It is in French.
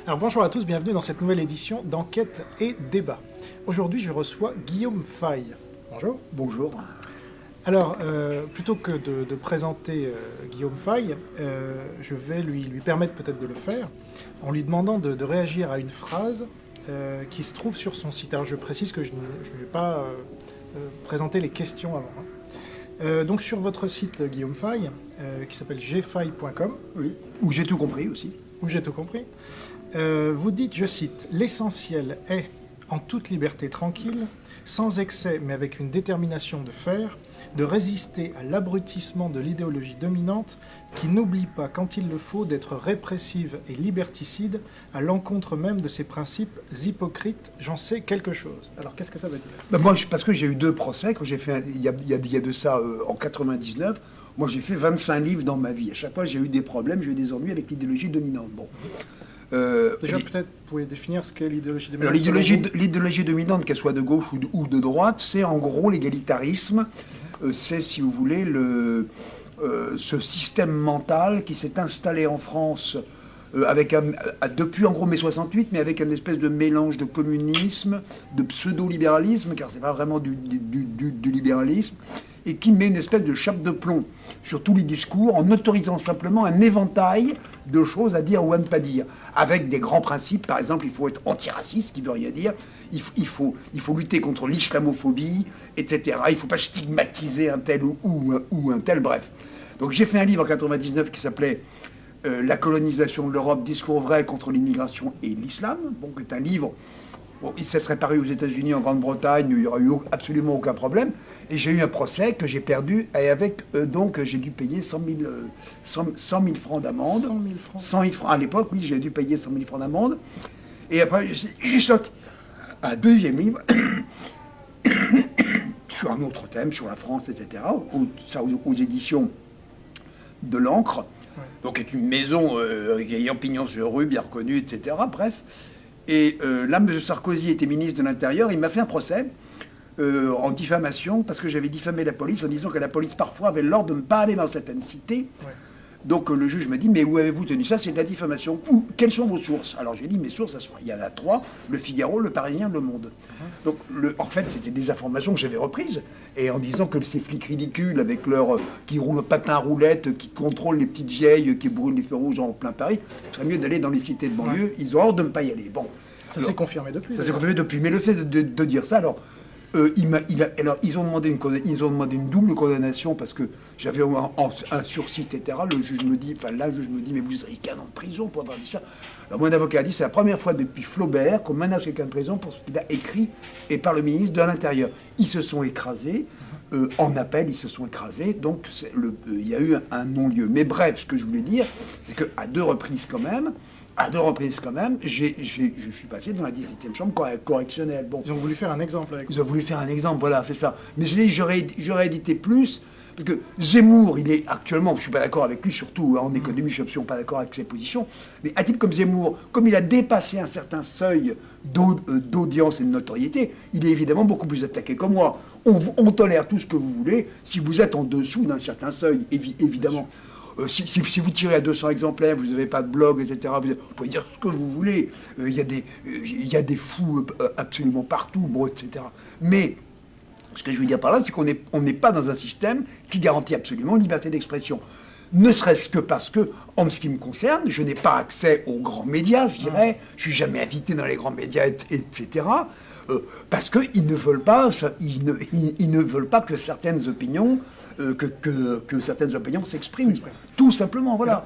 Alors bonjour à tous, bienvenue dans cette nouvelle édition d'Enquête et Débat. Aujourd'hui, je reçois Guillaume Faye. Bonjour. Bonjour. Alors, plutôt que de présenter Guillaume Faye, je vais lui permettre peut-être de le faire en lui demandant de réagir à une phrase qui se trouve sur son site. Alors je précise que je ne vais pas présenter les questions avant. Donc sur votre site Guillaume Faye, qui s'appelle gfaye.com, Oui. Où j'ai tout compris aussi. où j'ai tout compris, vous dites, je cite, « L'essentiel est, en toute liberté tranquille, sans excès mais avec une détermination de faire, de résister à l'abrutissement de l'idéologie dominante qui n'oublie pas, quand il le faut, d'être répressive et liberticide à l'encontre même de ses principes hypocrites. J'en sais quelque chose. » Alors qu'est-ce que ça veut dire ? Ben moi, parce que j'ai eu 2 procès, quand j'ai fait, il y a de ça en 99, moi j'ai fait 25 livres dans ma vie. À chaque fois, j'ai eu des problèmes, j'ai eu des ennuis avec l'idéologie dominante. Bon. Déjà, peut-être, vous pouvez définir ce qu'est l'idéologie dominante. Alors, l'idéologie dominante, qu'elle soit de gauche ou de droite, c'est en gros l'égalitarisme. C'est, si vous voulez, ce système mental qui s'est installé en France depuis en gros mai 68, mais avec une espèce de mélange de communisme, de pseudo-libéralisme, car c'est pas vraiment du libéralisme, et qui met une espèce de chape de plomb sur tous les discours en autorisant simplement un éventail de choses à dire ou à ne pas dire, avec des grands principes. Par exemple, il faut être antiraciste, ce qui ne veut rien dire, il faut lutter contre l'islamophobie, etc. Il ne faut pas stigmatiser un tel ou un tel, bref. Donc j'ai fait un livre en 99 qui s'appelait La colonisation de l'Europe, discours vrai contre l'immigration et l'islam, bon, qui est un livre. Bon, ça serait paru aux États-Unis, en Grande-Bretagne, il n'y aurait eu absolument aucun problème. Et j'ai eu un procès que j'ai perdu, et avec, donc, j'ai dû payer 100 000 francs d'amende. 100 000 francs. 100 000 francs. À l'époque, oui, j'ai dû payer 100 000 francs d'amende. Et après, j'ai sorti un deuxième livre sur un autre thème, sur la France, etc., aux éditions de l'Ancre. Ouais. Donc, est une maison ayant pignon sur rue, bien reconnue, etc., bref. Et là, M. Sarkozy était ministre de l'Intérieur, il m'a fait un procès en diffamation, parce que j'avais diffamé la police en disant que la police, parfois, avait l'ordre de ne pas aller dans certaines cités. Ouais. Donc le juge m'a dit, mais où avez-vous tenu ça? C'est de la diffamation. Quelles sont vos sources? Alors j'ai dit, mes sources, il y en a 3, Le Figaro, Le Parisien, Le Monde. Donc en fait, c'était des informations que j'avais reprises, et en disant que ces flics ridicules, avec qui roulent au patin à roulette, qui contrôlent les petites vieilles, qui brûlent les feux rouges en plein Paris, il serait mieux d'aller dans les cités de banlieue, ouais. Ils ont ordre de ne pas y aller. Bon. Ça s'est confirmé depuis. Ça s'est confirmé depuis, mais le fait de dire ça, alors... ils ont demandé une double condamnation parce que j'avais un sursis, etc. Le juge me dit, mais vous n'avez qu'un an de prison pour avoir dit ça. Alors mon avocat a dit, c'est la première fois depuis Flaubert qu'on menace quelqu'un de prison pour ce qu'il a écrit et par le ministre de l'Intérieur. Ils se sont écrasés, en appel, ils se sont écrasés, donc il y a eu un non-lieu. Mais bref, ce que je voulais dire, c'est qu'à 2 reprises quand même, je suis passé dans la 17e chambre correctionnelle. Bon. Ils ont voulu faire un exemple avec vous. Ils ont voulu faire un exemple, voilà, c'est ça. Mais j'aurais édité plus, parce que Zemmour, il est actuellement, je ne suis pas d'accord avec lui, surtout en économie, je suis absolument pas d'accord avec ses positions, mais un type comme Zemmour, comme il a dépassé un certain seuil d'audience et de notoriété, il est évidemment beaucoup plus attaqué que moi. On tolère tout ce que vous voulez, si vous êtes en dessous d'un certain seuil, évidemment. Si vous tirez à 200 exemplaires, vous n'avez pas de blog, etc., vous pouvez dire ce que vous voulez. Il y a des fous absolument partout, bon, etc. Mais ce que je veux dire par là, c'est qu'on n'est pas dans un système qui garantit absolument une liberté d'expression. Ne serait-ce que parce que, en ce qui me concerne, je n'ai pas accès aux grands médias, je dirais. Je suis jamais invité dans les grands médias, etc., parce qu'ils ne veulent pas, ils ne veulent pas que certaines opinions... que certaines opinions s'expriment. Tout simplement, voilà.